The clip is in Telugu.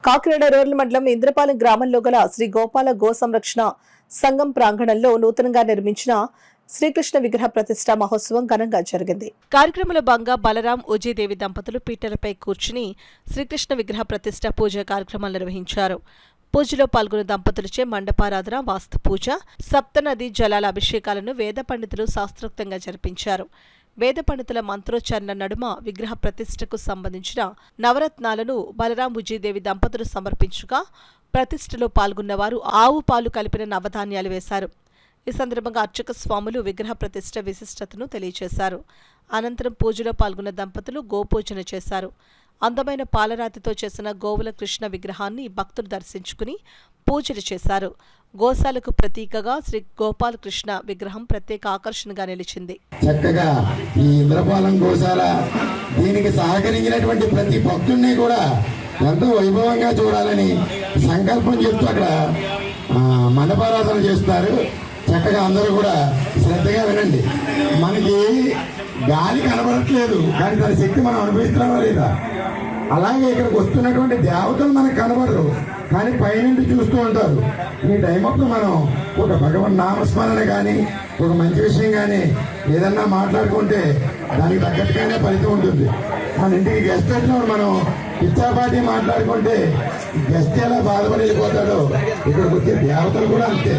కాకినాడ రూరల్ మండలం ఇంద్రపాలెం గ్రామంలో గల శ్రీ గోపాల గో సంరక్షణ సంఘం ప్రాంగణంలో నూతనంగా నిర్మించిన శ్రీకృష్ణ విగ్రహ ప్రతిష్ఠ మహోత్సవం ఘనంగా జరిగింది. కార్యక్రమంలో భాగంగా బలరాం ఉజయదేవి దంపతులు పీటలపై కూర్చుని శ్రీకృష్ణ విగ్రహ ప్రతిష్ఠ పూజ కార్యక్రమాలు నిర్వహించారు. పూజలో పాల్గొన్న దంపతులచే మండపారాధన, వాస్తు పూజ, సప్తనది జలాల అభిషేకాలను వేద పండితులు శాస్త్రోక్తంగా జరిపించారు. వేద పండితుల మంత్రోచ్చారణ నడుమ విగ్రహ ప్రతిష్ఠకు సంబంధించిన నవరత్నాలను బలరాం ఉజయదేవి దంపతులు సమర్పించగా ప్రతిష్ఠలో పాల్గొన్నవారు ఆవు పాలు కలిపిన నవధాన్యాలు వేశారు. ఈ సందర్భంగా అర్చక స్వాములు విగ్రహ ప్రతిష్ఠ విశిష్టతను తెలియజేశారు. అనంతరం పూజలో పాల్గొన్న దంపతులు గోపూజన చేశారు. అందమైన పాలరాతితో చేసిన గోవుల కృష్ణ విగ్రహాన్ని భక్తులు దర్శించుకుని పూజలు చేశారు. గోశాలకు ప్రతీకగా శ్రీ గోపాల కృష్ణ విగ్రహం ప్రత్యేక ఆకర్షణగా నిలిచింది. చక్కగా ఈ ఇంద్రపాలెం గోశాల దీనికి సహకరించినటువంటి ప్రతి భక్తుడిని కూడా ఎంతో వైభవంగా చూడాలని సంకల్పం చెప్తూ అక్కడ మండపారాధన చేస్తారు. చక్కగా అందరూ కూడా శ్రద్ధగా వినండి. మనకి గాలి కనబడట్లేదు, కానీ దాని శక్తి మనం అనుభవిస్తున్నామా లేదా? అలాగే ఇక్కడికి వస్తున్నటువంటి దేవతలు మనకు కనబడరు, కానీ పైనుండి చూస్తూ ఉంటారు. ఈ టైం అప్పుడు మనం ఒక భగవన్ నామస్మరణ కానీ ఒక మంచి విషయం కానీ ఏదన్నా మాట్లాడుకుంటే దానికి తగ్గట్టుగానే ఫలితం ఉంటుంది. మన ఇంటికి గెస్ట్ వచ్చినప్పుడు మనం పిచ్చాపాటి మాట్లాడుకుంటే గెస్ట్ ఎలా బాధపడి వెళ్ళిపోతాడో ఇక్కడికి వచ్చే దేవతలు కూడా అంతే.